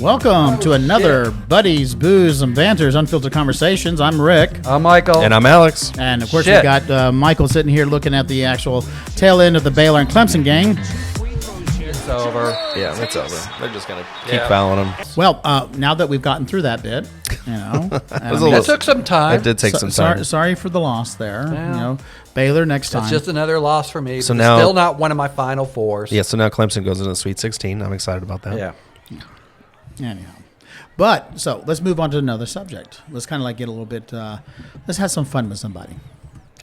Welcome to another Buddies, Booze, and Banters, Unfiltered Conversations. I'm Rick. I'm Michael. And I'm Alex. And, of course, we got Michael sitting here looking at the actual tail end of the Baylor and Clemson game. It's over. Yeah, it's over. They're just going to keep fouling them. Well, now that we've gotten through that bit, you know. That took some time. It did take some time. Sorry for the loss there. Yeah. You know, Baylor next time. It's just another loss for me. So now, still not one of my Final Fours. Yeah, so now Clemson goes into the Sweet 16. I'm excited about that. Yeah. Anyhow. But, so, let's move on to another subject. Let's kind of like get a little bit, let's have some fun with somebody.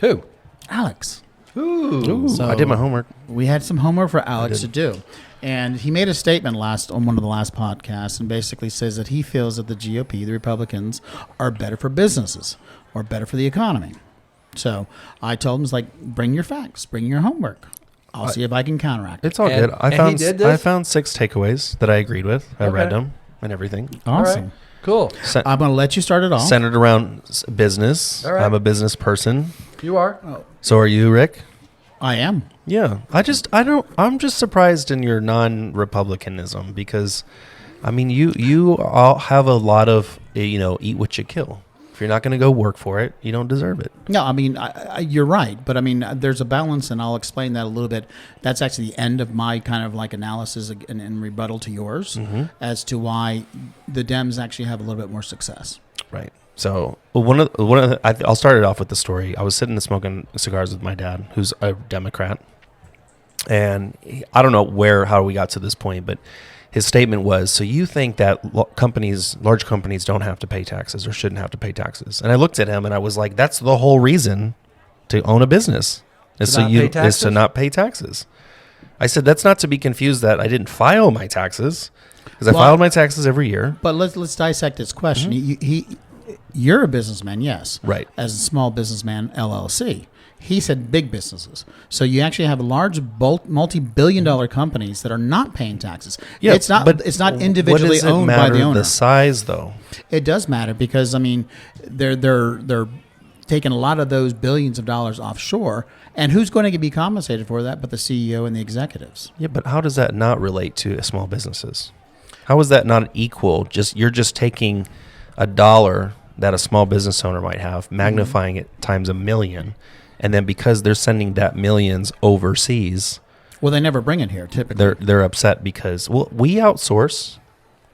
Who? Alex. Ooh. So I did my homework. We had some homework for Alex to do. And he made a statement on one of the last podcasts and basically says that he feels that the GOP, the Republicans, are better for businesses or better for the economy. So I told him, it's like, bring your facts, bring your homework. I'll see if I can counteract it. It's all good. I found 6 takeaways that I agreed with. I read them and everything. Awesome. Right. Cool. I'm going to let you start it off. Centered around business. All right. I'm a business person. You are. So are you, Rick? I am. Yeah. I'm just surprised in your non-Republicanism because, I mean, you all have a lot of, eat what you kill. If you're not going to go work for it, you don't deserve it. No, I mean, you're right. But, I mean, there's a balance, and I'll explain that a little bit. That's actually the end of my kind of like analysis and rebuttal to yours as to why the Dems actually have a little bit more success. Right. So I'll start it off with the story. I was sitting and smoking cigars with my dad, who's a Democrat. And I don't know how we got to this point, but his statement was, so you think that large companies don't have to pay taxes or shouldn't have to pay taxes? And I looked at him and I was like, that's the whole reason to own a business is to not pay taxes. I said, that's not to be confused that I didn't file my taxes because I filed my taxes every year. But let's dissect this question. You're a businessman, yes. Right. As a small businessman, LLC. He said big businesses. So you actually have large multi-billion-dollar companies that are not paying taxes. Yeah, it's not individually owned by the owner. The size, though. It does matter because, I mean, they're taking a lot of those billions of dollars offshore, and who's going to be compensated for that but the CEO and the executives? Yeah, but how does that not relate to small businesses? How is that not equal? You're just taking a dollar that a small business owner might have, magnifying it times 1,000,000. And then because they're sending that millions overseas, well, they never bring it here. Typically, they're upset because we outsource,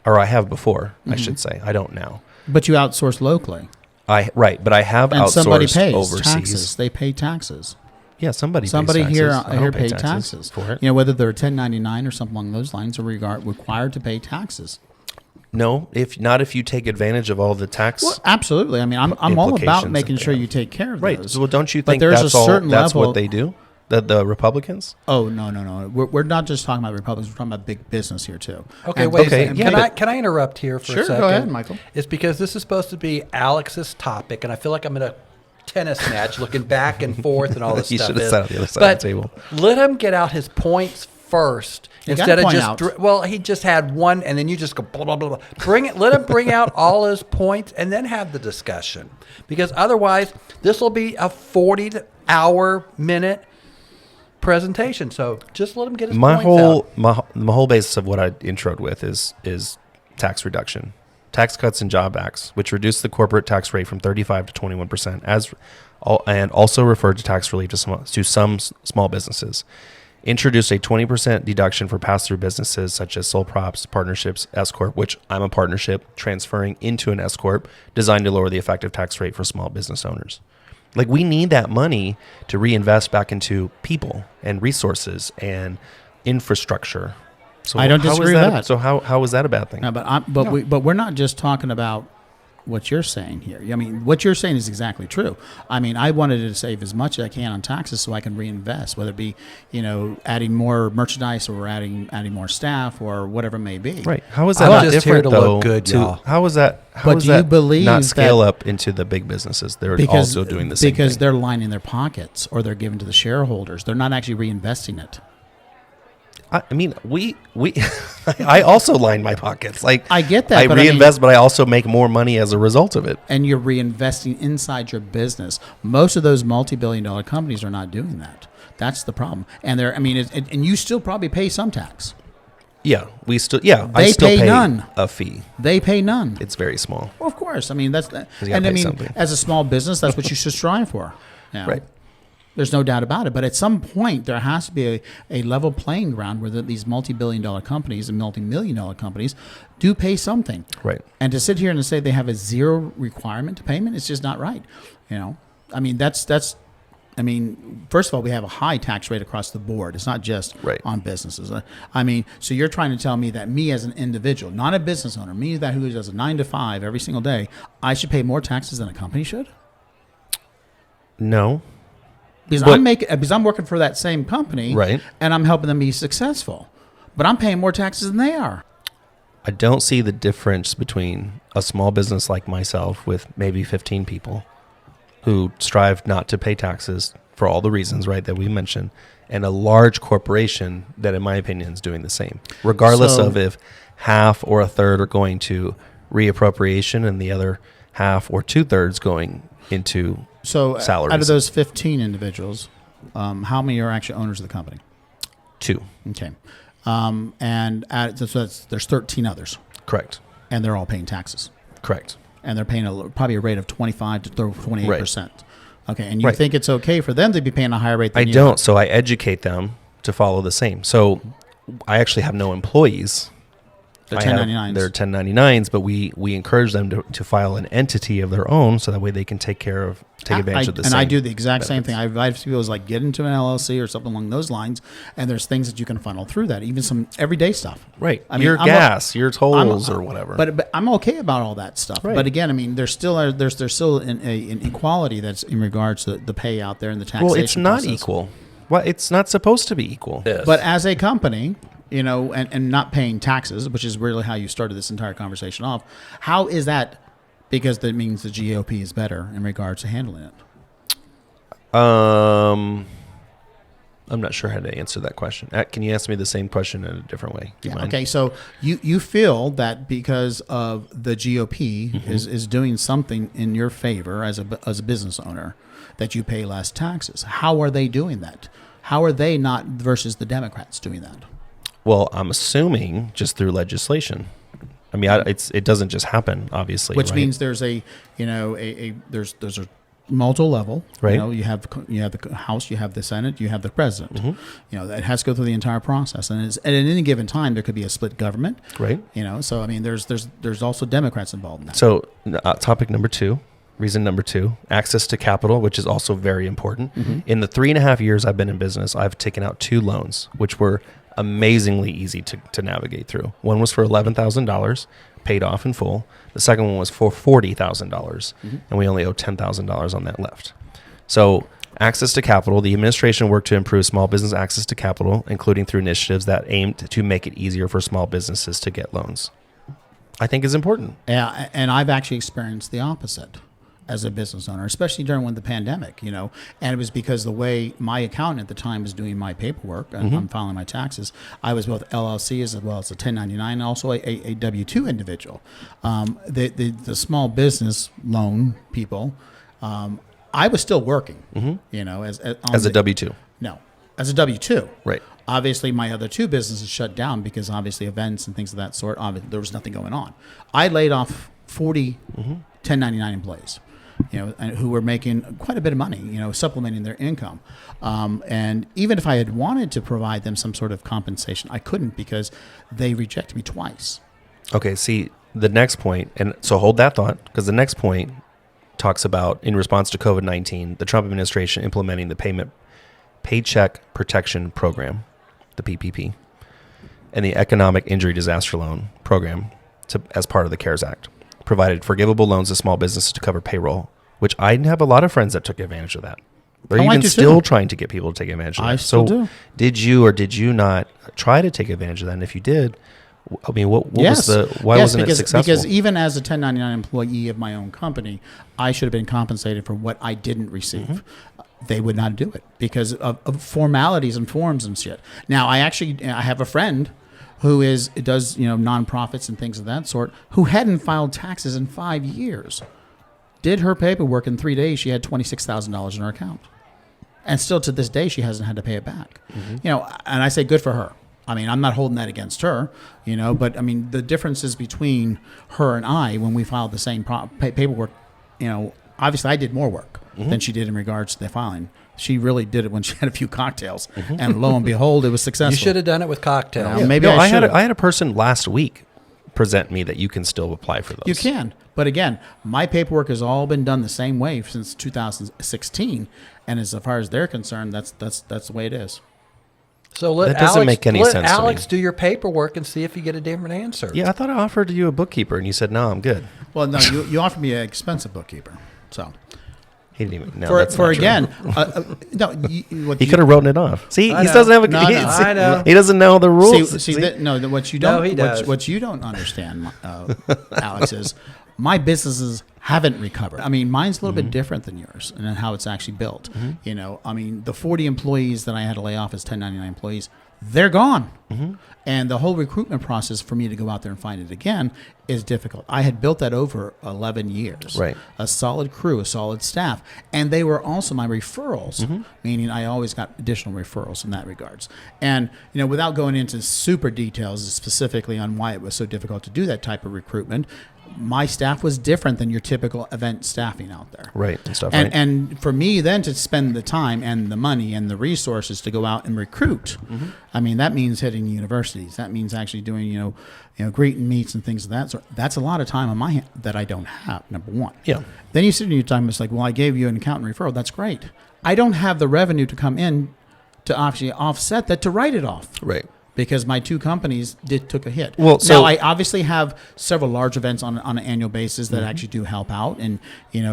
or I have before, I should say. I don't now. But you outsource locally. But I have and outsourced somebody pays overseas. Taxes. They pay taxes. Yeah, somebody here pays taxes for it. Whether they're 1099 or something along those lines, are required to pay taxes. No, if you take advantage of all the tax. Well, absolutely. I mean, I'm all about making sure you take care of those. Right. Well, don't you think that's what they do? The Republicans? Oh, no. We're not just talking about Republicans. We're talking about big business here too. Okay, wait a second. Can I interrupt here for a second? Sure, go ahead, Michael. It's because this is supposed to be Alex's topic, and I feel like I'm in a tennis match looking back and forth and all this You stuff. should have sat on the other side of the table. Let him get out his points first. Instead of just, he just had one, and then you just go blah blah blah. Let him bring out all his points, and then have the discussion. Because otherwise, this will be a 40-hour-minute presentation. So just let him get his points out. My whole basis of what I introed with is tax reduction, Tax Cuts and Job Acts, which reduce the corporate tax rate from 35% to 21%, and also referred to tax relief to some small businesses. Introduced a 20% deduction for pass-through businesses such as sole props, partnerships, S-corp, which I'm a partnership, transferring into an S-corp, designed to lower the effective tax rate for small business owners. Like, we need that money to reinvest back into people and resources and infrastructure. So I don't disagree with that. So how is that a bad thing? No, but we're not just talking about what you're saying here. I mean, what you're saying is exactly true. I mean, I wanted to save as much as I can on taxes so I can reinvest, whether it be, adding more merchandise or adding more staff or whatever it may be. Right. How is that not different, though? Look good, y'all. How is that? How does that not scale up into the big businesses? They're also doing the same thing. Because they're lining their pockets or they're giving to the shareholders. They're not actually reinvesting it. I mean, we I also line my pockets. Like I get that. I reinvest, but I also make more money as a result of it. And you're reinvesting inside your business. Most of those multi-billion-dollar companies are not doing that. That's the problem. And and you still probably pay some tax. Yeah, I still pay none. A fee. They pay none. It's very small. Well, of course. I mean, that's something. as a small business, that's what you should strive for. You know? Right. There's no doubt about it. But at some point, there has to be a level playing ground where these multi-billion-dollar companies and multi-million-dollar companies do pay something. Right. And to sit here and say they have a zero requirement to payment, it's just not right. You know, I mean, first of all, we have a high tax rate across the board. It's not just on businesses. I mean, so you're trying to tell me that me as an individual, not a business owner, me that who does a 9 to 5 every single day, I should pay more taxes than a company should? No. Because I'm working for that same company, right, and I'm helping them be successful, but I'm paying more taxes than they are. I don't see the difference between a small business like myself with maybe 15 people who strive not to pay taxes for all the reasons, right, that we mentioned, and a large corporation that, in my opinion, is doing the same, regardless of if half or a third are going to reappropriation and the other half or 2/3 going into salaries. Out of those 15 individuals, how many are actually owners of the company? 2. Okay. There's 13 others. Correct. And they're all paying taxes. Correct. And they're paying probably a rate of 25 to 28%. Right. Okay. And you think it's okay for them to be paying a higher rate than you? I don't. So I educate them to follow the same. So I actually have no employees. They're 1099s. They're 1099s, but we encourage them to file an entity of their own so that way they can take advantage of the same. And I do the exact same thing. I advise people like get into an LLC or something along those lines, and there's things that you can funnel through that, even some everyday stuff. Right. I mean, your gas, your tolls, or whatever. But I'm okay about all that stuff. Right. But again, I mean, there's still an inequality that's in regards to the pay out there and the taxation. Well, it's not process. equal. Well, it's not supposed to be equal. Yes. But as a company, you know, and not paying taxes, which is really how you started this entire conversation off, how is that? Because that means the GOP is better in regards to handling it. I'm not sure how to answer that question. Can you ask me the same question in a different way? Okay, so you feel that because of the GOP is doing something in your favor as a business owner, that you pay less taxes. How are they doing that? How are they not versus the Democrats doing that? Well, I'm assuming just through legislation. I mean, it doesn't just happen, obviously. Which means there's there's a multiple level. Right. You know, you have the House, you have the Senate, you have the President. You know, that has to go through the entire process, and at any given time there could be a split government. Right. You know, so I mean, there's also Democrats involved in that. So, topic number 2. Reason number 2, access to capital, which is also very important. In the 3.5 years I've been in business, I've taken out 2 loans, which were amazingly easy to navigate through. One was for $11,000, paid off in full. The second one was for $40,000, and we only owe $10,000 on that left. So access to capital, the administration worked to improve small business access to capital, including through initiatives that aimed to make it easier for small businesses to get loans. I think is important. Yeah, and I've actually experienced the opposite as a business owner, especially during the pandemic, you know, and it was because the way my accountant at the time was doing my paperwork and I'm filing my taxes, I was both LLC as well as a 1099 and also a W-2 individual. The small business loan people, I was still working, you know, as a W-2. No, as a W-2. Right. Obviously, my other 2 businesses shut down because obviously events and things of that sort, there was nothing going on. I laid off 40 1099 employees, you know, who were making quite a bit of money, you know, supplementing their income. And even if I had wanted to provide them some sort of compensation, I couldn't because they rejected me twice. Okay, see, the next point, and so hold that thought, because the next point talks about, in response to COVID-19, the Trump administration implementing the Paycheck Protection Program, the PPP, and the Economic Injury Disaster Loan Program as part of the CARES Act. Provided forgivable loans to small businesses to cover payroll, which I have a lot of friends that took advantage of that. They're even still trying to get people to take advantage of that. I still do. Did you or did you not try to take advantage of that? And if you did, I mean, why wasn't it successful? Because even as a 1099 employee of my own company, I should have been compensated for what I didn't receive. they would not do it because of formalities and forms and shit. Now, I have a friend who does nonprofits and things of that sort, who hadn't filed taxes in 5 years. Did her paperwork in 3 days. She had $26,000 in her account, and still to this day she hasn't had to pay it back. And I say good for her. I mean, I'm not holding that against her, but I mean the differences between her and I when we filed the same paperwork. Obviously I did more work than she did in regards to the filing. She really did it when she had a few cocktails, and lo and behold, it was successful. You should have done it with cocktails. Maybe I had a person last week present me that you can still apply for those. You can, but again, my paperwork has all been done the same way since 2016, and as far as they're concerned, that's the way it is. So let that doesn't Alex, make any let sense Alex to me. do your paperwork and see if you get a different answer. Yeah, I thought I offered you a bookkeeper, and you said no, I'm good. Well, no, you offered me an expensive bookkeeper, so. He didn't even. No, for that's not again, true. He could have written it off. See, he doesn't have a. I know. He doesn't know the rules. What you don't. he does. What you don't understand, Alex, is my businesses haven't recovered. I mean, mine's a little bit different than yours, and how it's actually built. I mean, the 40 employees that I had to lay off as 1099 employees, they're gone. And the whole recruitment process for me to go out there and find it again is difficult. I had built that over 11 years. Right. A solid crew, a solid staff. And they were also my referrals, meaning I always got additional referrals in that regards. And, without going into super details specifically on why it was so difficult to do that type of recruitment, my staff was different than your typical event staffing out there. Right. And stuff. And for me then to spend the time and the money and the resources to go out and recruit, I mean, that means hitting universities. That means actually doing, greeting meets and things of that sort. That's a lot of time on my hand that I don't have, number one. Yeah. Then you sit in your time, it's like, well, I gave you an accountant referral. That's great. I don't have the revenue to come in to actually offset that, to write it off. Right. Because my two companies took a hit. Well, now I obviously have several large events on an annual basis that actually do help out and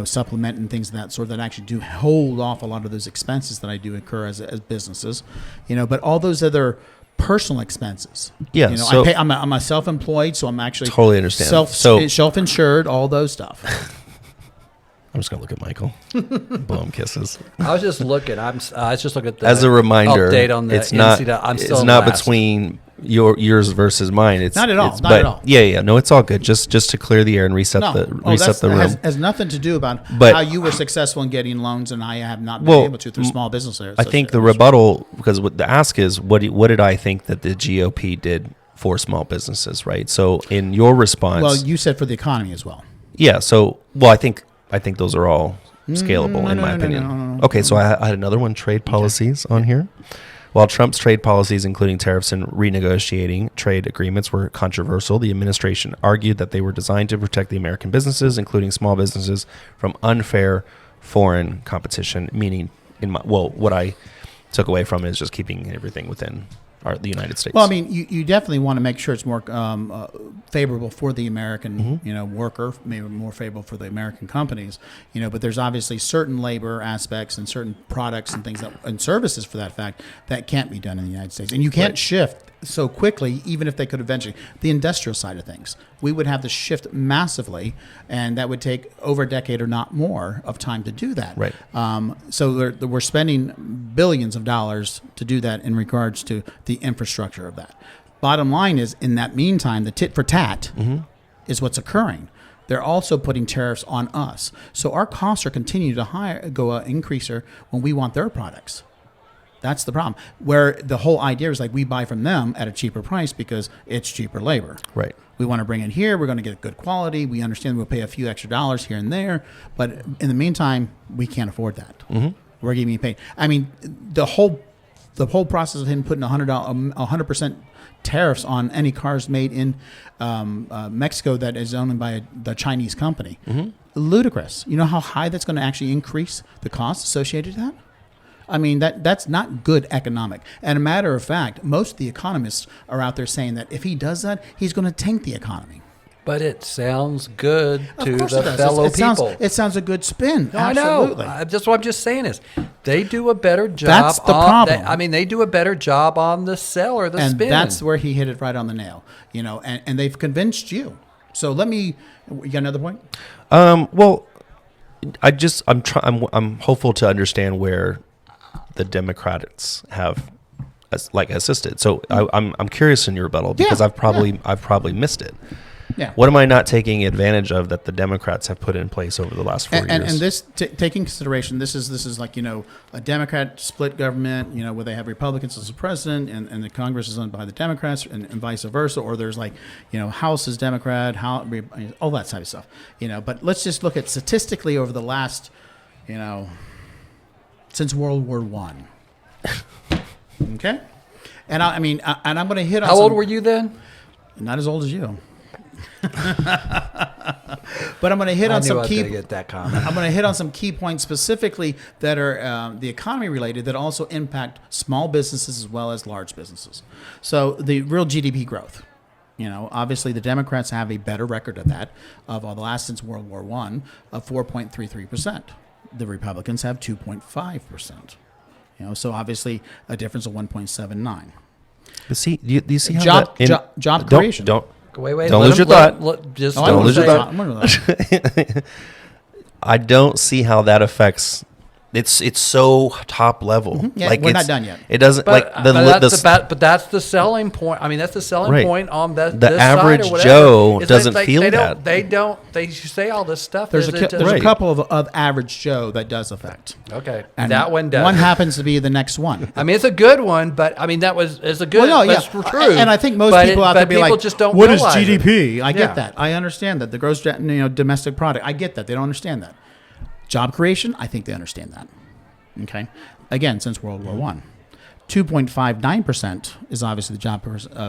supplement and things of that sort that actually do hold off a lot of those expenses that I do incur as businesses. But all those other personal expenses. Yeah. I'm a self-employed, so I'm actually totally understand. Self-insured, all those stuff. I'm just gonna look at Michael. Blow him kisses. I was just looking. I was just looking at the as a reminder. Update on the it's not. I'm still it's not between yours versus mine. It's not at all. Not at all. Yeah. No, it's all good. Just to clear the air and reset the room. Has nothing to do about how you were successful in getting loans and I have not been able to through small business areas. I think the rebuttal, because what the ask is, what did I think that the GOP did for small businesses, right? So in your response, well, you said for the economy as well. Yeah. So I think those are all scalable in my opinion. No. Okay, so I had another one, trade policies on here. While Trump's trade policies, including tariffs and renegotiating trade agreements, were controversial, the administration argued that they were designed to protect the American businesses, including small businesses, from unfair foreign competition, meaning, what I took away from it is just keeping everything within the United States. Well, I mean, you definitely want to make sure it's more favorable for the American, worker, maybe more favorable for the American companies, but there's obviously certain labor aspects and certain products and things and services for that fact that can't be done in the United States. And you can't shift so quickly, even if they could eventually. The industrial side of things, we would have to shift massively, and that would take over a decade or not more of time to do that. Right. So we're spending billions of dollars to do that in regards to the infrastructure of that. Bottom line is, in that meantime, the tit for tat is what's occurring. They're also putting tariffs on us. So our costs are continuing to increase when we want their products. That's the problem. Where the whole idea is like we buy from them at a cheaper price because it's cheaper labor. Right. We want to bring it here. We're going to get good quality. We understand we'll pay a few extra dollars here and there. But in the meantime, we can't afford that. We're getting paid. I mean, the whole process of him putting 100% tariffs on any cars made in Mexico that is owned by the Chinese company. Ludicrous. You know how high that's going to actually increase the costs associated with that? I mean, that's not good economic. And a matter of fact, most of the economists are out there saying that if he does that, he's going to tank the economy. But it sounds good to the it fellow people. It sounds a good spin. No, absolutely. I know. That's what I'm just saying is they do a better job. That's the problem. They do a better job on the sell or the spin. And that's where he hit it right on the nail. And they've convinced you. So you got another point? Well, I'm hopeful to understand where the Democrats have assisted. So I'm curious in your rebuttal because I've probably missed it. Yeah. What am I not taking advantage of that the Democrats have put in place over the last 4 years? And this, taking consideration, this is like, a Democrat split government, where they have Republicans as the president and the Congress is owned by the Democrats and vice versa, or there's like, House is Democrat, all that type of stuff, But let's just look at statistically over the last, since World War I. Okay? And I'm going to hit on How old were you then? Not as old as you. But I'm going to hit on some key. Get that comment. I'm going to hit on some key points specifically that are the economy related that also impact small businesses as well as large businesses. So the real GDP growth. Obviously the Democrats have a better record of that of the last since World War I of 4.33%. The Republicans have 2.5%. So obviously a difference of 1.79. But see, do you see how job creation? Don't wait. Don't lose your thought. Don't lose your thought. I don't see how that affects. It's so top level. Mm-hmm. Yeah, we're not done yet. It doesn't but that's the selling point. I mean, that's the selling point on the average side or Joe doesn't feel that. They say all this stuff. There's a couple of average Joe that does affect. Okay, and that one does. One happens to be the next one. I mean, it's a good one, but I mean it's a good. Well, no, that's true. And I think most people out there be like, just don't "What is realize GDP?" It. I get that. I understand that the gross domestic product. I get that. They don't understand that. Job creation. I think they understand that. Okay. Again, since World War I, 2.59% is obviously the job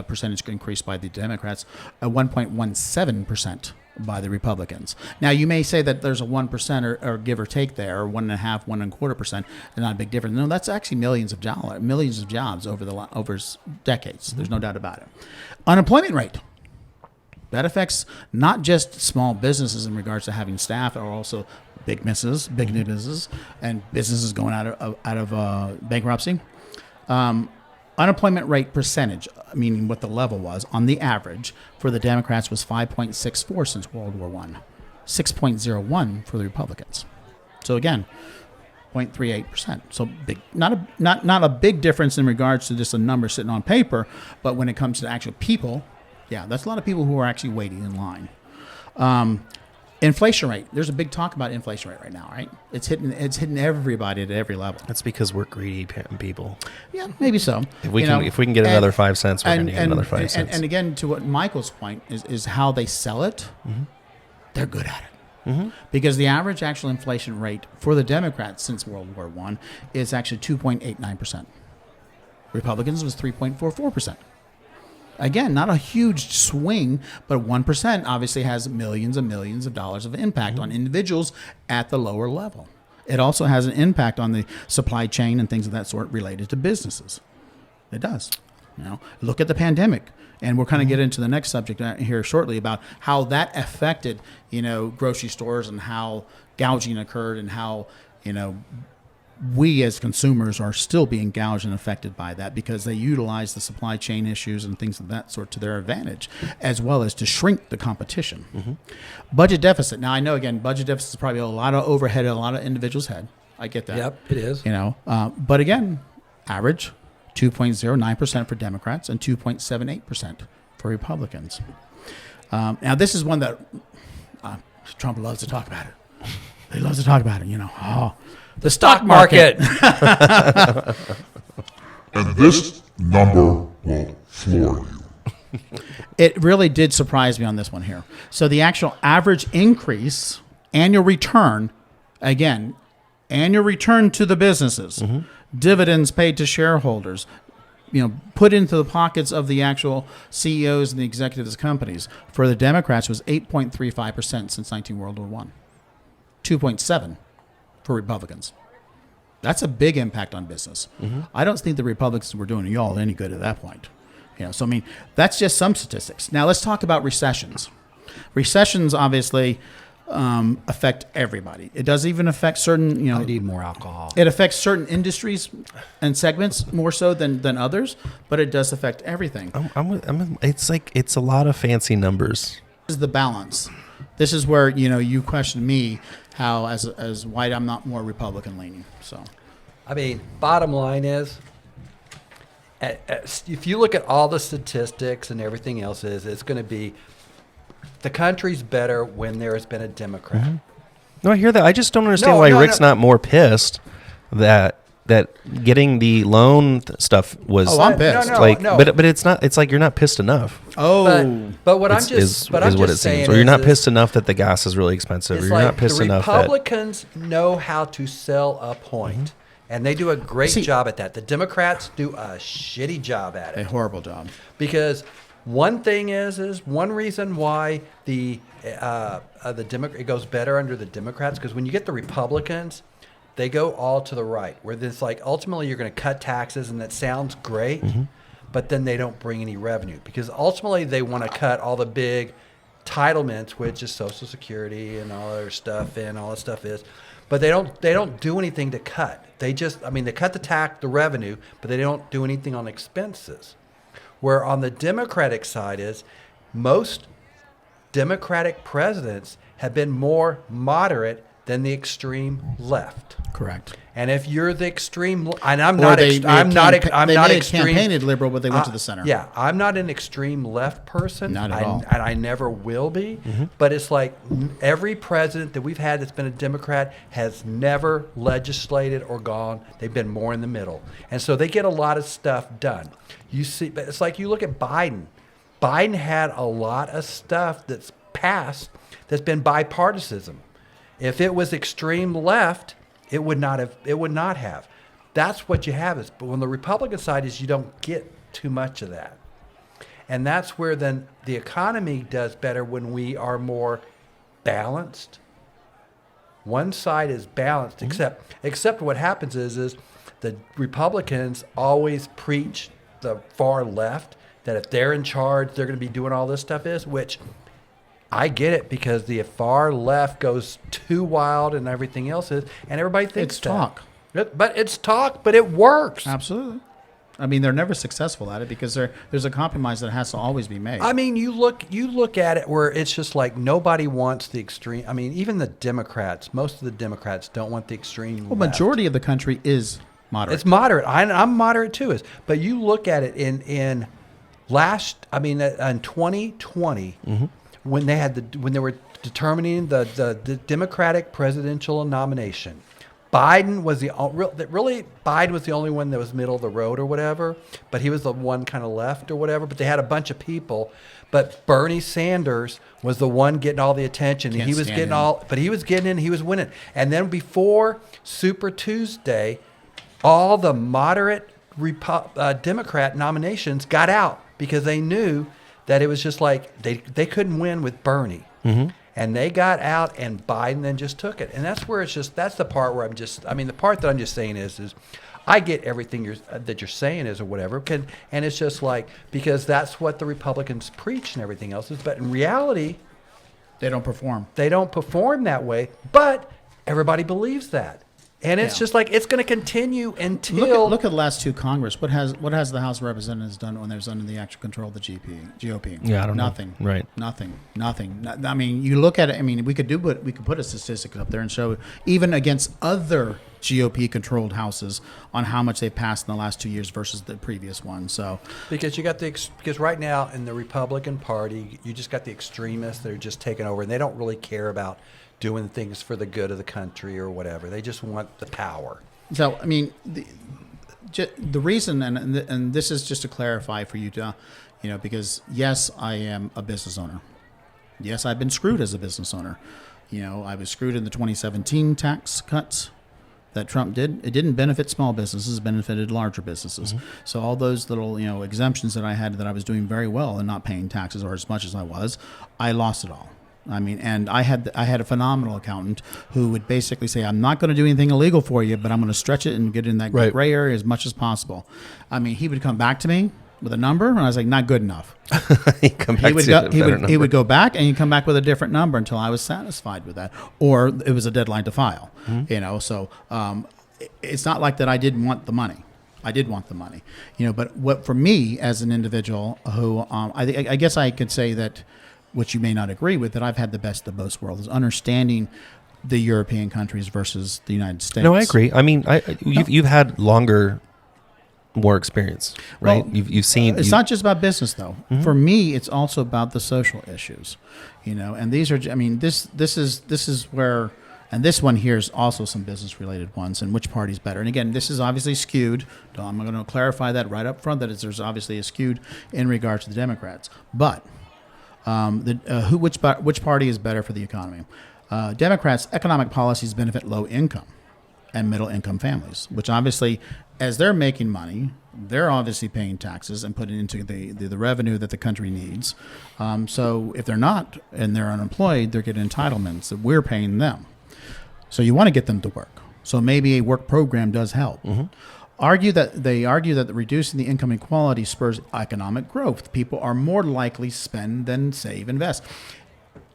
percentage increased by the Democrats, 1.17% by the Republicans. Now, you may say that there's a 1% or give or take there, or 1.5%, 1.25%. Not a big difference. No, that's actually millions of jobs over decades. There's no doubt about it. Unemployment rate. That affects not just small businesses in regards to having staff, or also big new businesses, and businesses going out of bankruptcy. Unemployment rate percentage, meaning what the level was on the average for the Democrats, was 5.64 since World War I, 6.01 for the Republicans. So again, 0.38%. So big, not a big difference in regards to just a number sitting on paper, but when it comes to actual people. Yeah, that's a lot of people who are actually waiting in line. Inflation rate. There's a big talk about inflation rate right now, right? It's hitting everybody at every level. That's because we're greedy people. Yeah, maybe so. If we can get another 5 cents, we're going to get another 5 cents. And again, to what Michael's point is how they sell it. Mm-hmm. They're good at it. Mm-hmm. Because the average actual inflation rate for the Democrats since World War I is actually 2.89%. Republicans was 3.44%. Again, not a huge swing, but 1% obviously has millions and millions of dollars of impact on individuals at the lower level. It also has an impact on the supply chain and things of that sort related to businesses. It does. Look at the pandemic, and we'll kind of get into the next subject here shortly about how that affected, grocery stores and how gouging occurred and how, we as consumers are still being gouged and affected by that because they utilize the supply chain issues and things of that sort to their advantage, as well as to shrink the competition. Mm-hmm. Budget deficit. Now, I know, again, budget deficit is probably a lot of overhead a lot of individuals' head. I get that. Yep, it is. But again, average 2.09% for Democrats and 2.78% for Republicans. Now, this is one that Trump loves to talk about it. He loves to talk about it, The stock market. And this number will floor you. It really did surprise me on this one here. So the actual average increase, annual return to the businesses, dividends paid to shareholders, put into the pockets of the actual CEOs and the executives of companies, for the Democrats was 8.35% since World War I. 2.7 for Republicans. That's a big impact on business. Mm-hmm. I don't think the Republicans were doing y'all any good at that point. So that's just some statistics. Now let's talk about recessions. Recessions obviously affect everybody. It does even affect certain, I need more alcohol. It affects certain industries and segments more so than others, but it does affect everything. It's a lot of fancy numbers. This is the balance. This is where, you question me, how as white I'm not more Republican leaning. So, I mean, bottom line is, if you look at all the statistics and everything else, it's going to be the country's better when there has been a Democrat. Mm-hmm. No, I hear that. I just don't understand why Rick's not more pissed that getting the loan stuff was. Oh, I'm pissed. But it's not. It's like you're not pissed enough. Oh, but what I'm is just what it saying seems. Or you're not pissed enough that the gas is really expensive. Or you're not pissed enough that the Republicans know how to sell a point, and they do a great job at that. The Democrats do a shitty job at it. A horrible job. Because one thing is one reason why the it goes better under the Democrats, because when you get the Republicans, they go all to the right, where it's like ultimately you're going to cut taxes, and that sounds great, but then they don't bring any revenue, because ultimately they want to cut all the big entitlements, which is Social Security and all other stuff, and all that stuff is, but they don't do anything to cut. They cut the revenue, but they don't do anything on expenses. Where on the Democratic side is most Democratic presidents have been more moderate than the extreme left. Correct. And if you're the extreme, and They campaigned liberal, but they went to the center. Yeah, I'm not an extreme left person. Not at all. And I never will be. But it's like every president that we've had that's been a Democrat has never legislated or gone. They've been more in the middle. And so they get a lot of stuff done. You see, but it's like you look at Biden. Biden had a lot of stuff that's passed that's been bipartisan. If it was extreme left, it would not have. That's what you have. But on the Republican side is you don't get too much of that. And that's where then the economy does better when we are more balanced. One side is balanced, except what happens is the Republicans always preach the far left that if they're in charge, they're going to be doing all this stuff which I get it, because the far left goes too wild and everything else and everybody thinks it's talk. But it's talk, but it works. Absolutely. I mean, they're never successful at it because there's a compromise that has to always be made. I mean, you look at it where it's just like nobody wants the extreme. I mean, even the Democrats, most of the Democrats don't want the extreme left. Majority of the country is moderate. It's moderate. I'm moderate too. But you look at it in 2020. When they were determining the Democratic presidential nomination, Biden was the only one that was middle of the road or whatever, but he was the one kind of left or whatever. But they had a bunch of people. But Bernie Sanders was the one getting all the attention. He was getting in. He was winning. And then before Super Tuesday, all the moderate Democrat nominations got out because they knew that it was just like they couldn't win with Bernie. And they got out, and Biden then just took it. And that's where that's the part where the part that I'm just saying is I get everything that you're saying or whatever. And it's just like, because that's what the Republicans preach and everything else is. But in reality, they don't perform. They don't perform that way, but everybody believes that. And it's just like it's going to continue until look at the last two Congress. What has the House of Representatives done when they're under the actual control of the GOP? Yeah, I don't know. Nothing. Right. Nothing. I mean, you look at it. I mean, we could put a statistic up there and show even against other GOP-controlled houses on how much they passed in the last 2 years versus the previous one. So because because right now in the Republican Party, you just got the extremists that are just taking over, and they don't really care about doing things for the good of the country or whatever. They just want the power. So, I mean, the reason, and this is just to clarify for you to, because yes, I am a business owner. Yes, I've been screwed as a business owner. I was screwed in the 2017 tax cuts that Trump did. It didn't benefit small businesses, it benefited larger businesses. So all those little, exemptions that I had that I was doing very well and not paying taxes or as much as I lost it all. I mean, and I had a phenomenal accountant who would basically say, I'm not going to do anything illegal for you, but I'm going to stretch it and get in that gray area as much as possible. I mean, he would come back to me with a number, and I was like, not good enough. He would go back, and he'd come back with a different number until I was satisfied with that, or it was a deadline to file. So it's not like that I didn't want the money. I did want the money, but what for me as an individual who I guess I could say that, which you may not agree with, that I've had the best of both worlds, understanding the European countries versus the United States. No, I agree. I mean, you've had more experience, right? Well, you've seen. It's not just about business, though. Mm-hmm. For me, it's also about the social issues, And these are, I mean, this is where, and this one here is also some business related ones, and which party's better. And again, this is obviously skewed. I'm going to clarify that right up front that there's obviously a skewed in regards to the Democrats, but which party is better for the economy? Democrats' economic policies benefit low income and middle income families, which obviously, as they're making money, they're obviously paying taxes and putting into the revenue that the country needs. So if they're not and they're unemployed, they're getting entitlements that we're paying them. So you want to get them to work. So maybe a work program does help. Mm-hmm. They argue that reducing the income inequality spurs economic growth. People are more likely to spend than save, invest.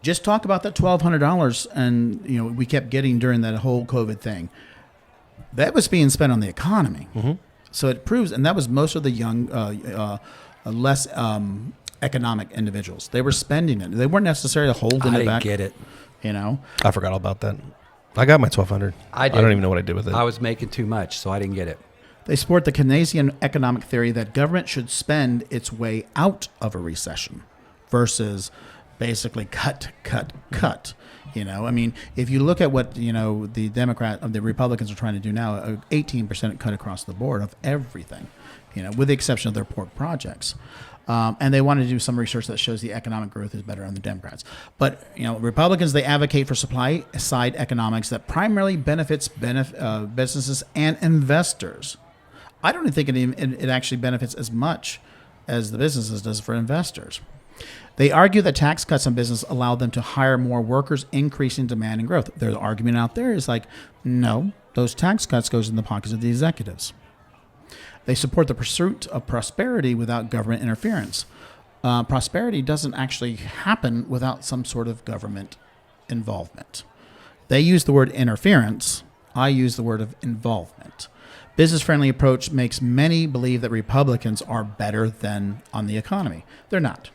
Just talk about that $1,200, and we kept getting during that whole COVID thing. That was being spent on the economy. Mm-hmm. So it proves, and that was most of the young, less economic individuals. They were spending it. They weren't necessarily holding it back. I didn't get it. I forgot all about that. I got my $1,200. I don't even know what I did with it. I was making too much, so I didn't get it. They support the Keynesian economic theory that government should spend its way out of a recession versus basically cut. I mean, if you look at what the Republicans are trying to do now, 18% cut across the board of everything, with the exception of their pork projects, and they want to do some research that shows the economic growth is better on the Democrats. But Republicans, they advocate for supply side economics that primarily benefits businesses and investors. I don't think it actually benefits as much as the businesses does for investors. They argue that tax cuts on business allow them to hire more workers, increasing demand and growth. Their argument out there is like, no, those tax cuts goes in the pockets of the executives. They support the pursuit of prosperity without government interference. Prosperity doesn't actually happen without some sort of government involvement. They use the word interference. I use the word of involvement. Business-friendly approach makes many believe that Republicans are better than on the economy. They're not.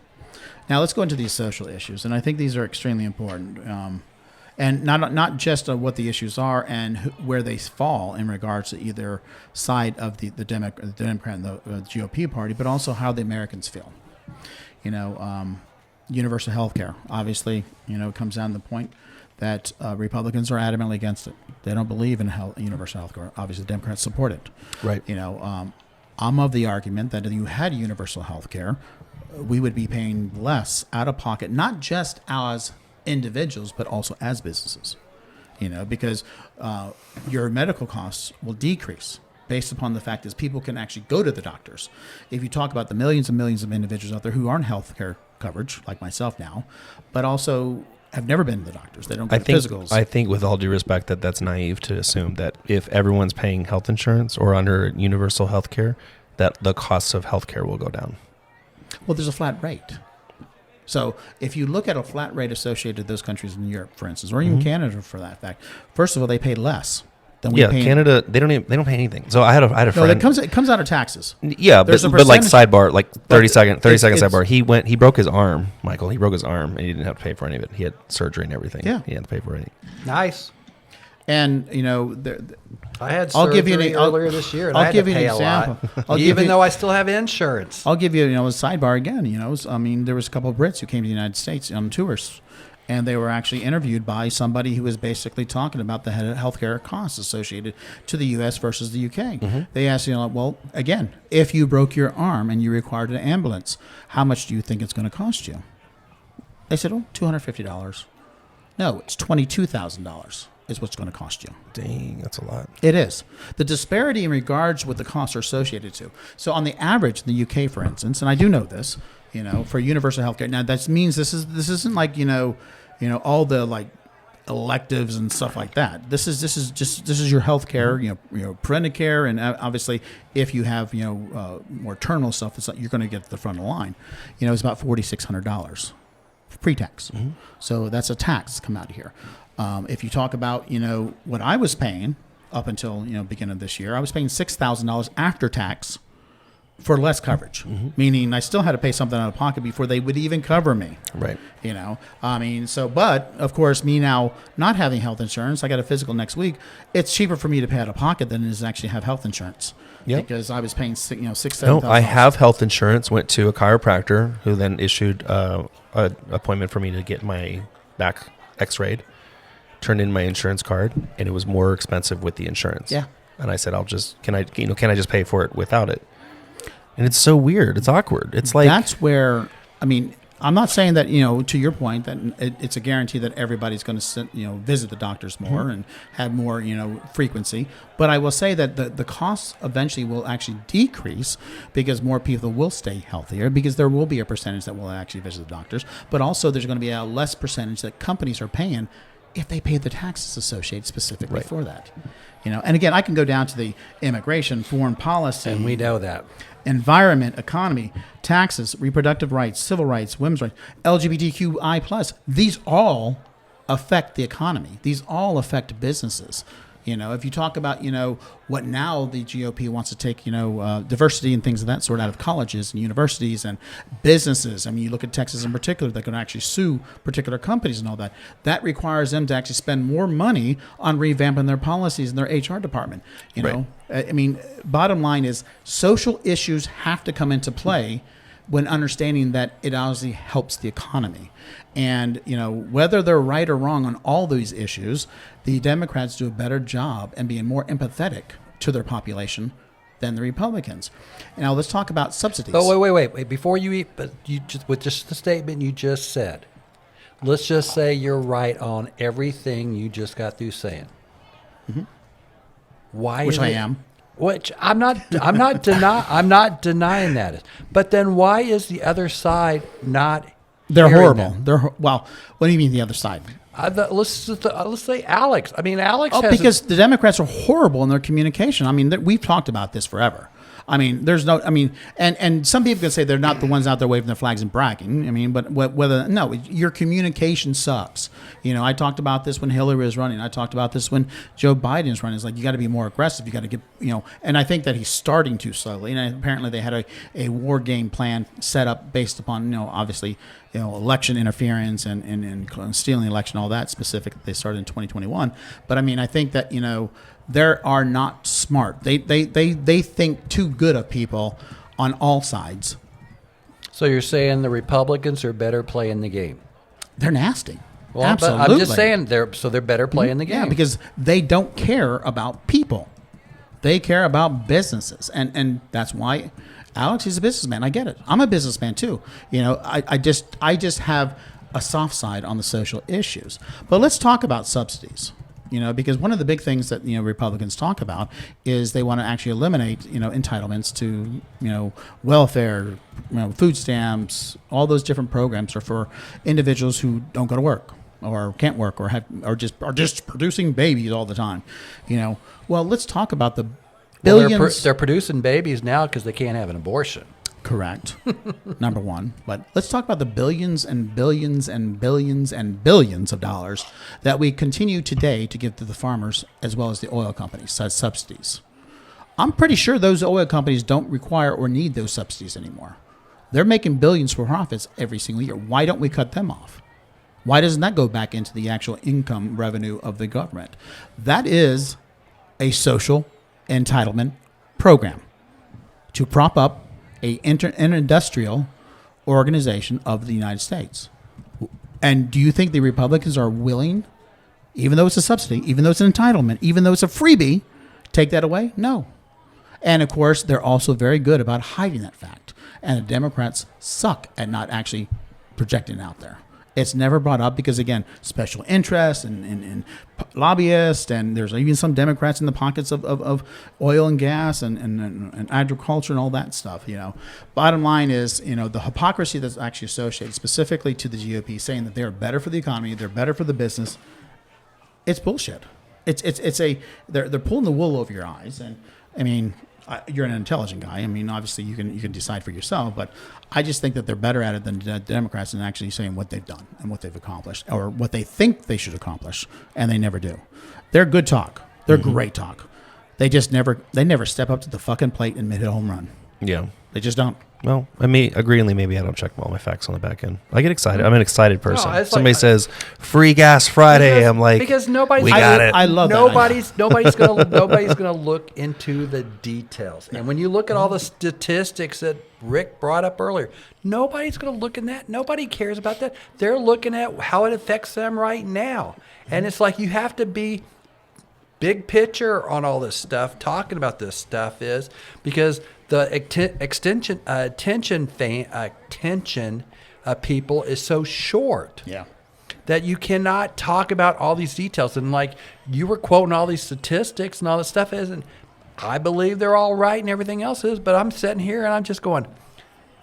Now let's go into these social issues, and I think these are extremely important, and not just what the issues are and where they fall in regards to either side of the Democrat and the GOP party, but also how the Americans feel. Universal health care, obviously, it comes down to the point that Republicans are adamantly against it. They don't believe in universal health care. Obviously, Democrats support it. Right. I'm of the argument that if you had universal health care, we would be paying less out of pocket, not just as individuals, but also as businesses, because your medical costs will decrease based upon the fact that people can actually go to the doctors. If you talk about the millions and millions of individuals out there who aren't health care coverage, like myself now, but also have never been to the doctors. They don't go to physicals. I think with all due respect that's naive to assume that if everyone's paying health insurance or under universal health care, that the costs of health care will go down. Well, there's a flat rate. So if you look at a flat rate associated with those countries in Europe, for instance, or even Canada for that fact, first of all, they pay less than we pay. Canada, they don't pay anything. So I had a friend. No, it comes out of taxes. Yeah, but like sidebar, like 30 second sidebar. He broke his arm, Michael. He broke his arm, and he didn't have to pay for any of it. He had surgery and everything. Yeah, he had to pay for it. Nice. And I had surgery earlier this year, and I had to pay a lot, even though I still have insurance. I'll give you, a sidebar again. There was a couple of Brits who came to the United States on tours, and they were actually interviewed by somebody who was basically talking about the healthcare costs associated to the U.S. versus the U.K. Mm-hmm. They asked, well, again, if you broke your arm and you required an ambulance, how much do you think it's going to cost you? They said, $250. No, it's $22,000. Is what's going to cost you. Dang, that's a lot. It is. The disparity in regards what the costs are associated to. So on the average in the UK, for instance, and I do know this, for universal healthcare. Now that means this isn't like all the like electives and stuff like that. This is your healthcare, preventive care, and obviously if you have more terminal stuff, you're going to get to the front of the line. It's about $4,600 pre-tax. Mm-hmm. So that's a tax come out of here. If you talk about, what I was paying up until, beginning of this year, I was paying $6,000 after tax for less coverage, meaning I still had to pay something out of pocket before they would even cover me. Right. But of course, me now not having health insurance, I got a physical next week. It's cheaper for me to pay out of pocket than it is to actually have health insurance. Yep. Because I was paying $6,000-7,000. No, I have health insurance. Went to a chiropractor who then issued an appointment for me to get my back X-rayed. Turned in my insurance card, and it was more expensive with the insurance. Yeah. And I said, can I just pay for it without it? And it's so weird. It's awkward. It's like that's where I'm not saying that to your point that it's a guarantee that everybody's going to visit the doctors more and have more frequency. But I will say that the costs eventually will actually decrease because more people will stay healthier because there will be a percentage that will actually visit the doctors. But also there's going to be a less percentage that companies are paying if they pay the taxes associated specifically for that. And again, I can go down to the immigration, foreign policy, and we know that. Environment, economy, taxes, reproductive rights, civil rights, women's rights, LGBTQI+. These all affect the economy. These all affect businesses. If you talk about, what now the GOP wants to take, diversity and things of that sort out of colleges and universities and businesses. You look at Texas in particular, that can actually sue particular companies and all that. That requires them to actually spend more money on revamping their policies and their HR department. Bottom line is social issues have to come into play when understanding that it obviously helps the economy. And, whether they're right or wrong on all these issues, the Democrats do a better job and being more empathetic to their population than the Republicans. Now, let's talk about subsidies. Oh, wait. Before you eat, but with just the statement you just said, let's just say you're right on everything you just got through saying. Mm-hmm. Why? Which I am. Which I'm not denying that. But then why is the other side not? They're horrible. Well, what do you mean the other side? Let's say Alex. Alex. Because the Democrats are horrible in their communication. We've talked about this forever. There's no. And some people can say they're not the ones out there waving their flags and bragging. But your communication sucks. I talked about this when Hillary was running. I talked about this when Joe Biden's running. It's like you got to be more aggressive. You got to get And I think that he's starting to slowly. And apparently they had a war game plan set up based upon obviously election interference and stealing the election, all that specific. They started in 2021. But I think that they are not smart. They think too good of people on all sides. So you're saying the Republicans are better playing the game? They're nasty. Well, absolutely. But I'm just saying they're better playing the game. Yeah, because they don't care about people. They care about businesses, and that's why Alex is a businessman. I get it. I'm a businessman too. I just have a soft side on the social issues. But let's talk about subsidies. Because one of the big things that Republicans talk about is they want to actually eliminate entitlements to welfare, food stamps. All those different programs are for individuals who don't go to work or can't work or are just producing babies all the time. Well, let's talk about the billions. Well, they're producing babies now because they can't have an abortion. Correct. Number one. But let's talk about the billions and billions and billions and billions of dollars that we continue today to give to the farmers as well as the oil companies as subsidies. I'm pretty sure those oil companies don't require or need those subsidies anymore. They're making billions for profits every single year. Why don't we cut them off? Why doesn't that go back into the actual income revenue of the government? That is a social entitlement program to prop up an industrial organization of the United States. And do you think the Republicans are willing, even though it's a subsidy, even though it's an entitlement, even though it's a freebie, take that away? No. And of course, they're also very good about hiding that fact. And the Democrats suck at not actually projecting it out there. It's never brought up because, again, special interests and lobbyists, and there's even some Democrats in the pockets of oil and gas and agriculture and all that stuff. Bottom line is, the hypocrisy that's actually associated specifically to the GOP saying that they're better for the economy, they're better for the business. It's bullshit. They're pulling the wool over your eyes, and you're an intelligent guy. Obviously you can decide for yourself, but I just think that they're better at it than the Democrats in actually saying what they've done and what they've accomplished or what they think they should accomplish, and they never do. They're good talk. They're great talk. They just never step up to the fucking plate and hit a home run. Yeah. They just don't. Well, agreeingly, maybe I don't check all my facts on the back end. I get excited. I'm an excited person. No, Somebody says "Free Gas Friday," I'm like, because nobody's we got it. I love nobody's gonna look into the details. And when you look at all the statistics that Rick brought up earlier, nobody's gonna look in that. Nobody cares about that. They're looking at how it affects them right now. And it's like you have to be big picture on all this stuff, talking about this stuff is because the attention of people is so short. Yeah. That you cannot talk about all these details. And like you were quoting all these statistics and all this stuff isn't, I believe they're all right and everything else is, but I'm sitting here and I'm just going,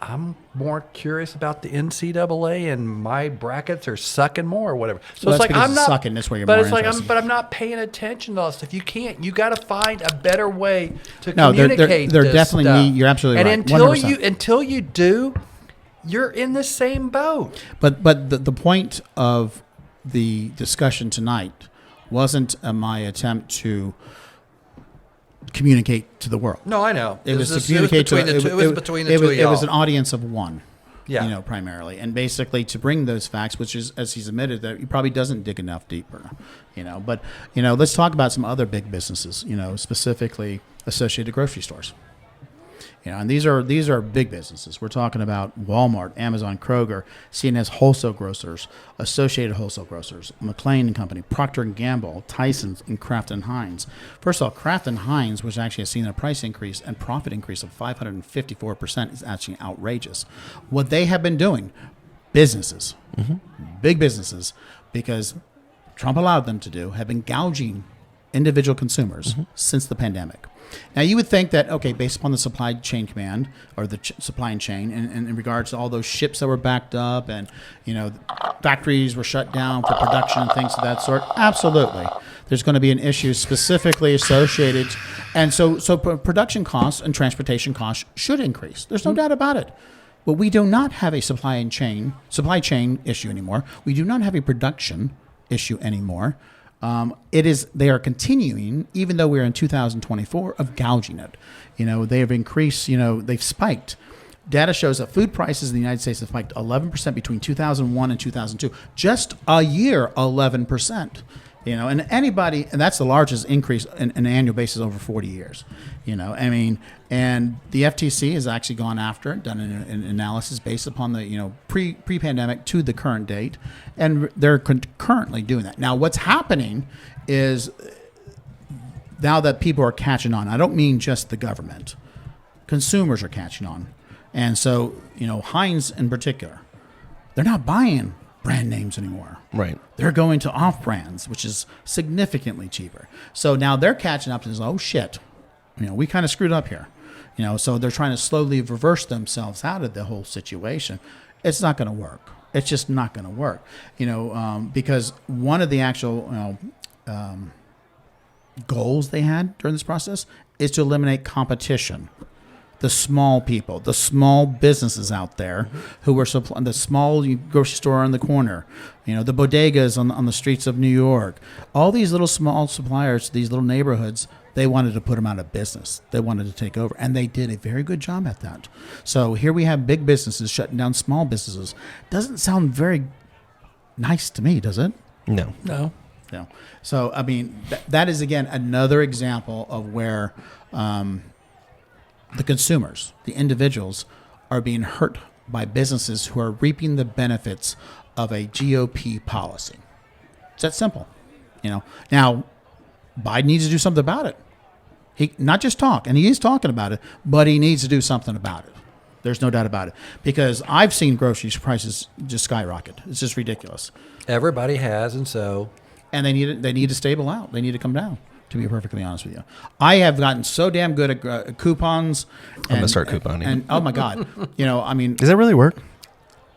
I'm more curious about the NCAA and my brackets are sucking more or whatever. So it's like I'm not sucking. That's where you're but more it's like interested. I'm not paying attention to all this stuff. You can't. You got to find a better way to No, communicate. they're this definitely stuff. you're absolutely and right. until you do, you're in the same boat. But the point of the discussion tonight wasn't my attempt to communicate to the world. No, I know. It was to communicate between the two. It was between the two of y'all. It was an audience of one. Yeah. Primarily. And basically to bring those facts, which is, as he's admitted, that he probably doesn't dig enough deeper, But, let's talk about some other big businesses, specifically associated grocery stores. And these are big businesses. We're talking about Walmart, Amazon, Kroger, CNS Wholesale Grocers, Associated Wholesale Grocers, McLean & Company, Procter & Gamble, Tyson's, and Kraft & Heinz. First of all, Kraft & Heinz, which actually has seen a price increase and profit increase of 554%, is actually outrageous. What they have been doing, businesses, big businesses, because Trump allowed them to do, have been gouging individual consumers since the pandemic. Now, you would think that, okay, based upon the supply chain command or the supply chain and in regards to all those ships that were backed up and, factories were shut down for production and things of that sort, absolutely. There's going to be an issue specifically associated. And so production costs and transportation costs should increase. There's no doubt about it. But we do not have a supply chain issue anymore. We do not have a production issue anymore. They are continuing, even though we're in 2024, of gouging it. They have increased, they've spiked. Data shows that food prices in the United States have spiked 11% between 2001 and 2002. Just a year, 11%. And that's the largest increase in an annual basis over 40 years. And the FTC has actually gone after it, done an analysis based upon the, pre-pandemic to the current date, and they're currently doing that. Now, what's happening is now that people are catching on, I don't mean just the government, consumers are catching on. And so, Heinz in particular, they're not buying brand names anymore. Right. They're going to off brands, which is significantly cheaper. So now they're catching up and saying, oh shit, we kind of screwed up here. So they're trying to slowly reverse themselves out of the whole situation. It's not going to work. It's just not going to work. Because one of the actual goals they had during this process is to eliminate competition. The small people, the small businesses out there who were supplying the small grocery store on the corner, the bodegas on the streets of New York, all these little small suppliers, these little neighborhoods, they wanted to put them out of business. They wanted to take over, and they did a very good job at that. So here we have big businesses shutting down small businesses. Doesn't sound very nice to me, does it? No. No. So, that is, again, another example of where the consumers, the individuals, are being hurt by businesses who are reaping the benefits of a GOP policy. It's that simple. Now, Biden needs to do something about it. He not just talk, and he is talking about it, but he needs to do something about it. There's no doubt about it. Because I've seen grocery prices just skyrocket. It's just ridiculous. Everybody has, and so. And they need to stable out. They need to come down, to be perfectly honest with you. I have gotten so damn good at coupons. I'm going to start couponing. And oh my God. Does that really work?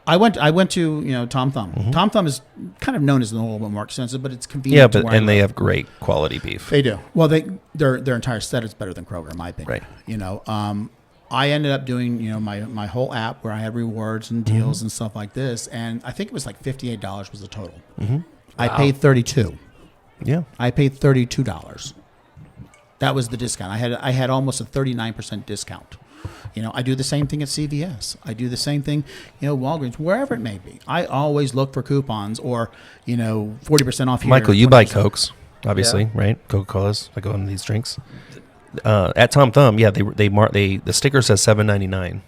I went to Tom Thumb. Mm-hmm. Tom Thumb is kind of known as a little bit more expensive, but it's convenient. Yeah, and they have great quality beef. They do. Well, their entire set is better than Kroger, in my opinion. Right. I ended up doing my whole app where I had rewards and deals and stuff like this, and I think it was like $58 was the total. Mm-hmm. I paid $32. Yeah. I paid $32. That was the discount. I had almost a 39% discount. I do the same thing at CVS. I do the same thing, Walgreens, wherever it may be. I always look for coupons or, 40% off here. Michael, you buy Cokes, obviously, right? Coca-Colas. I go into these drinks. At Tom Thumb, the sticker says $7.99.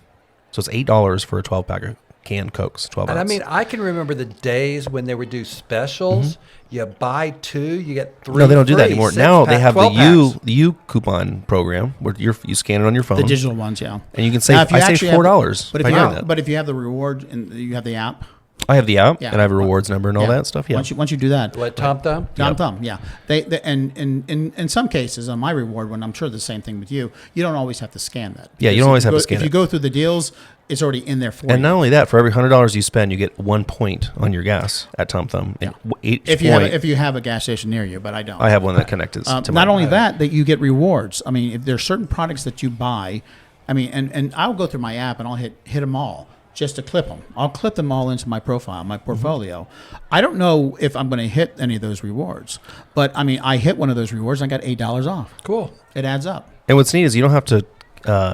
So it's $8 for a 12-pack of canned Cokes, 12 ounce. And I mean, I can remember the days when they would do specials. You buy 2, you get 3. No, they don't do that anymore. Now they have the packs. U coupon program where you scan it on your phone. The digital ones, yeah. And you can save. I save $4 by doing that. But if you have the reward and you have the app. I have the app and I have a rewards number and all that stuff. Yeah. Once you do that. What, Tom Thumb? Tom Thumb, yeah. They and in some cases on my reward one, I'm sure the same thing with you. You don't always have to scan that. Yeah, you don't always have to scan it. If you go through the deals, it's already in there for you. And not only that, for every $100 you spend, you get 1 point on your gas at Tom Thumb. Yeah. If you have a gas station near you, but I don't. I have one that connected to not only that you get rewards. I mean, if there's certain products that you buy, and I'll go through my app and I'll hit them all. Just to clip them. I'll clip them all into my profile, my portfolio. I don't know if I'm going to hit any of those rewards, but I hit one of those rewards and I got $8 off. Cool. It adds up. And what's neat is you don't have to,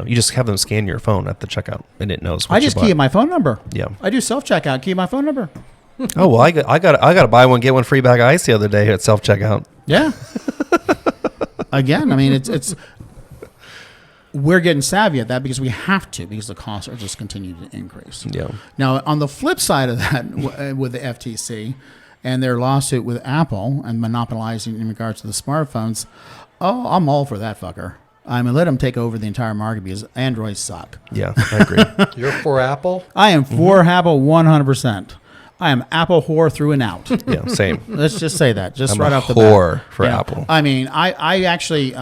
you just have them scan your phone at the checkout and it knows what I just key in my phone number. Yeah. I do self-checkout, key in my phone number. Oh, well, I got to buy one, get one free bag of ice the other day at self-checkout. Yeah. Again, it's we're getting savvy at that because we have to, because the costs are just continuing to increase. Yeah. Now, on the flip side of that, with the FTC and their lawsuit with Apple and monopolizing in regards to the smartphones, I'm all for that fucker. Let them take over the entire market because Androids suck. Yeah, I agree. You're for Apple? I am for Apple 100%. I am Apple whore through and out. Yeah, same. Let's just say that. Just I'm right a off the bat. whore for Apple. I actually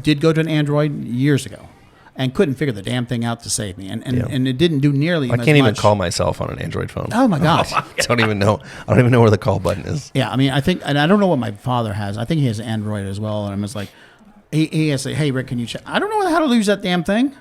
did go to an Android years ago and couldn't figure the damn thing out to save me. And it didn't do nearly as much. I can't even call myself on an Android phone. Oh, my gosh. I don't even know where the call button is. Yeah, I think, and I don't know what my father has. I think he has Android as well. And I'm just like, he has to say, hey, Rick, can you check? I don't know how to use that damn thing.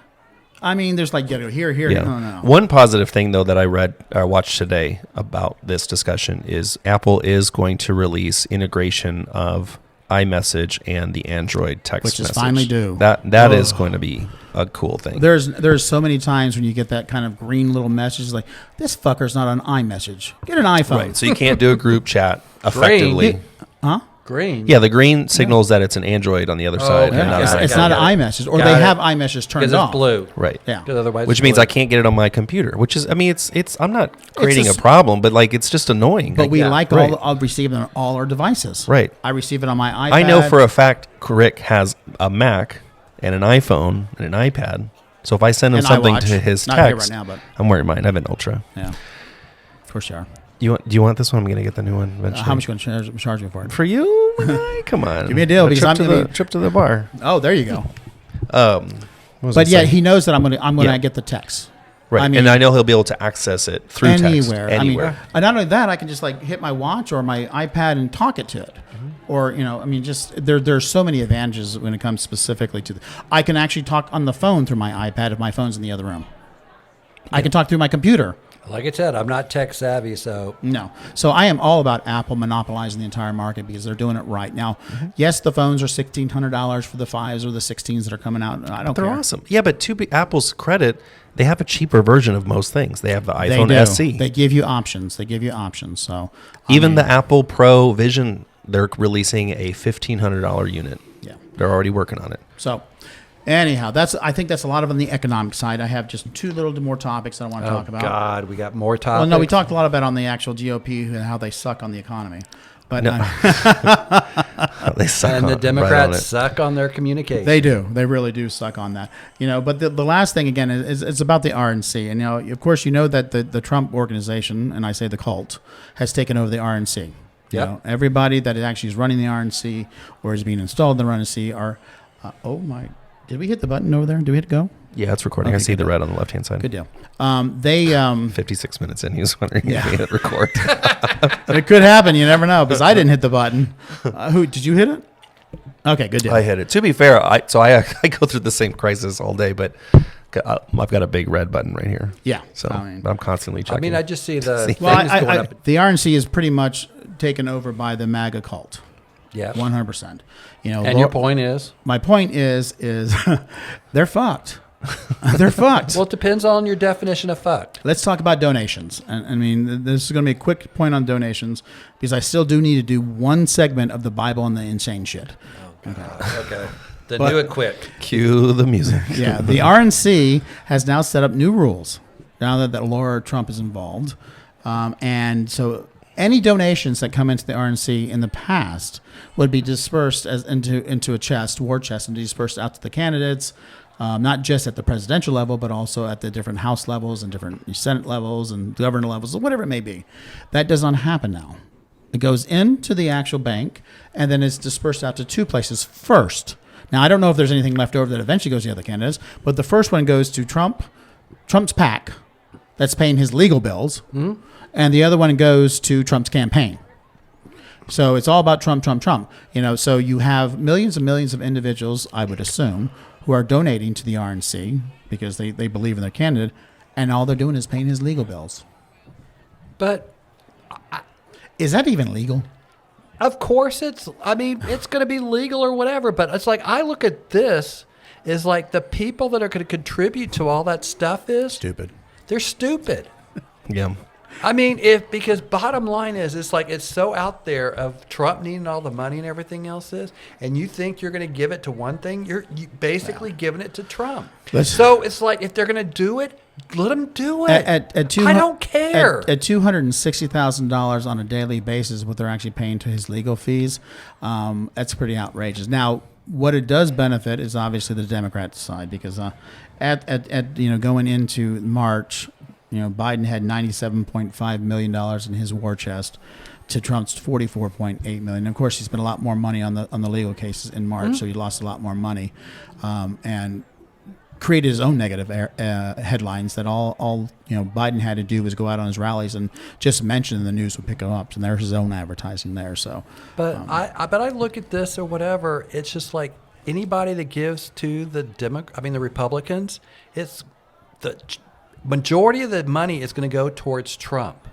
There's like, here. Yeah. No. One positive thing, though, that I watched today about this discussion is Apple is going to release integration of iMessage and the Android text which is message. finally due. That is going to be a cool thing. There's so many times when you get that kind of green little message like, this fucker's not on iMessage. Get an iPhone. Right. So you can't do a group chat effectively. Huh? Green. Yeah, the green signals that it's an Android on the other side. Yeah. And not It's not an iMessage, or they have iMessage turned Because off. it's blue. Right. Yeah. Otherwise Which it's means blue. I can't get it on my computer. Which is, it's. I'm not creating a problem, but it's just annoying. But we right. I'll receive it on all our devices. Right. I receive it on my iPad. I know for a fact Rick has a Mac and an iPhone and an iPad. So if I send him And something iWatch. to his Not here text, right now, but I'm wearing mine. I have an Ultra. yeah, of course you are. Do you want this one? I'm going to get the new one eventually. How much are you going to charge me for it? For you? Come on. Give me a deal, because I'm gonna trip to the bar. Oh, there you go. What was But I yeah, saying? he knows that I'm gonna Yeah. get the text. Right. And I know he'll be able to access it through Anywhere. text. Anywhere. And not only that, I can just hit my watch or my iPad and talk it to it. Or, just there's so many advantages when it comes specifically to I can actually talk on the phone through my iPad if my phone's in the other room. I can talk through my computer. Like I said, I'm not tech savvy, so. No. So I am all about Apple monopolizing the entire market because they're doing it right. Now, yes, the phones are $1,600 for the 5s or the 16s that are coming out. I don't care. They're awesome. Yeah, but to Apple's credit, they have a cheaper version of most things. They have the iPhone They do. SE. They give you options. So Even the Apple Pro Vision, they're releasing a $1,500 unit. Yeah. They're already working on it. So anyhow, I think that's a lot of on the economic side. I have just two little more topics that I want to talk about. Oh, God, we got more topics. Well, no, we talked a lot about on the actual GOP and how they suck on the economy. But No. They suck And on- the right Democrats on it. suck on their communication. they do. They really do suck on that. But the last thing, again, is it's about the RNC. And, of course, that the Trump organization, and I say the cult, has taken over the RNC. Yep. Everybody that actually is running the RNC or is being installed in the RNC are, did we hit the button over there? Did we hit go? Yeah, it's recording. I Okay, see good the deal. red on the left-hand side. Good deal. They 56 minutes in, he was wondering Yeah. if he hit record. it could happen. You never know because I didn't hit the button. Who did you hit it? Okay, good deal. I hit it. To be fair, I go through the same crisis all day, but I've got a big red button right here. Yeah. So I'm constantly checking. I just see the things Well, going up. the RNC is pretty much taken over by the MAGA cult. Yeah. 100%. And your point is? My point is they're fucked. they're fucked. Well, it depends on your definition of fucked. Let's talk about donations. And I mean, this is going to be a quick point on donations because I still do need to do one segment of the Bible and the insane shit. Oh, God. Okay. Then do it quick. Cue the music. Yeah, the RNC has now set up new rules now that Laura Trump is involved. And so any donations that come into the RNC in the past would be dispersed into a chest, war chest, and dispersed out to the candidates, not just at the presidential level, but also at the different House levels and different Senate levels and governor levels, whatever it may be. That does not happen now. It goes into the actual bank, and then it's dispersed out to two places first. Now, I don't know if there's anything left over that eventually goes to the other candidates, but the first one goes to Trump's PAC that's paying his legal bills, and the other one goes to Trump's campaign. So it's all about Trump. So you have millions and millions of individuals, I would assume, who are donating to the RNC because they believe in their candidate, and all they're doing is paying his legal bills. But is that even legal? Of course it's going to be legal or whatever, but it's like I look at this as like the people that are going to contribute to all that stuff is stupid. They're stupid. Yeah. I mean, because bottom line is, it's like it's so out there of Trump needing all the money and everything else is, and you think you're going to give it to one thing, you're basically giving it to Trump. So it's like if they're going to do it, let them do it. I don't care. At $260,000 on a daily basis, what they're actually paying to his legal fees, that's pretty outrageous. Now, what it does benefit is obviously the Democrat side because going into March. Biden had $97.5 million in his war chest to Trump's $44.8 million. Of course, he spent a lot more money on the legal cases in March, so he lost a lot more money and created his own negative headlines that all Biden had to do was go out on his rallies and just mention the news would pick him up. And there's his own advertising there. So, but I look at this or whatever. It's just like anybody that gives to the Republicans, it's the majority of the money is going to go towards Trump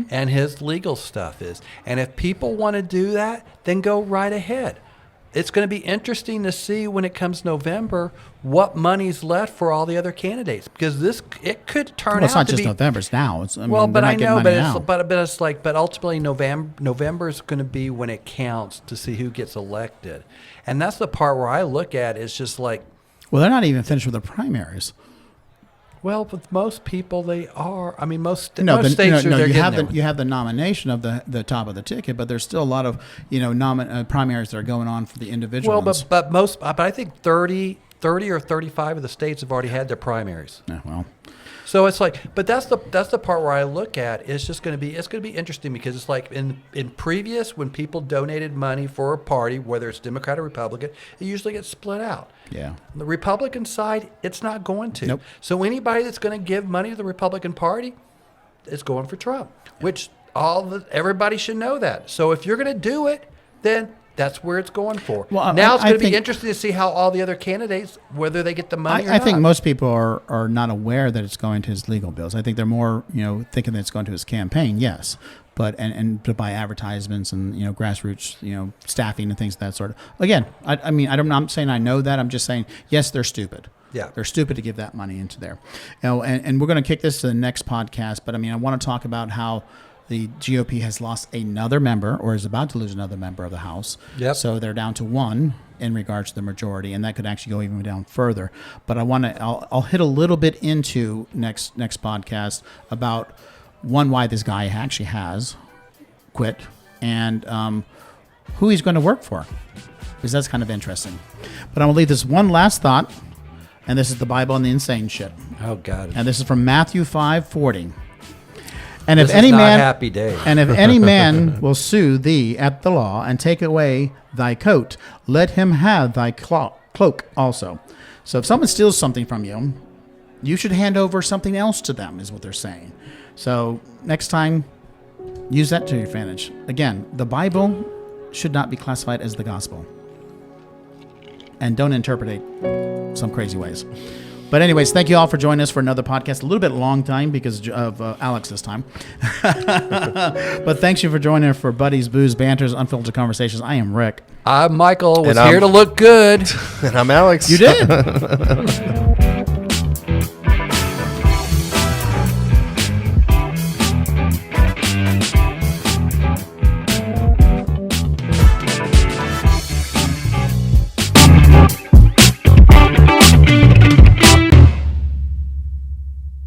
and his legal stuff is. And if people want to do that, then go right ahead. It's going to be interesting to see when it comes November what money's left for all the other candidates because it could turn out. It's not to just be, November; it's now. But ultimately November is going to be when it counts to see who gets elected, and that's the part where I look at is just like. Well, they're not even finished with the primaries. Well, with most people, they are. I mean, most states are they're getting there. You have the nomination of the top of the ticket, but there's still a lot of primaries that are going on for the individual. Well, but I think 30 or 35 of the states have already had their primaries. Yeah, well. So it's like, but that's the part where I look at it's going to be interesting because it's like in previous when people donated money for a party, whether it's Democrat or Republican, it usually gets split out. Yeah. On the Republican side, it's not going to. Nope. So anybody that's going to give money to the Republican Party is going for Trump, which everybody should know that. So if you're going to do it, then that's where it's going for. Well, now it's going to be interesting to see how all the other candidates, whether they get the money or not. I think most people are not aware that it's going to his legal bills. I think they're more, thinking that it's going to his campaign, yes. But and to buy advertisements and grassroots staffing and things of that sort. Again, I'm not saying I know that. I'm just saying yes, they're stupid. Yeah, they're stupid to give that money into there. And we're going to kick this to the next podcast. But I want to talk about how the GOP has lost another member or is about to lose another member of the House. Yep. So they're down to one in regards to the majority, and that could actually go even down further. But I'll hit a little bit into next podcast about why this guy actually has quit and who he's going to work for, because that's kind of interesting. But I'm going to leave this one last thought, and this is the Bible and the insane shit. Oh, God. And this is from Matthew 5:40. And if any man will sue thee at the law and take away thy coat, let him have thy cloak also. So if someone steals something from you, you should hand over something else to them, is what they're saying. So next time, use that to your advantage. Again, the Bible should not be classified as the gospel. And don't interpret some crazy ways. But anyways, thank you all for joining us for another podcast. A little bit long time because of Alex this time. But thanks you for joining us for Buddies, Booze, Banters, Unfiltered Conversations. I am Rick. I'm Michael. Was here to look good. And I'm Alex. You did.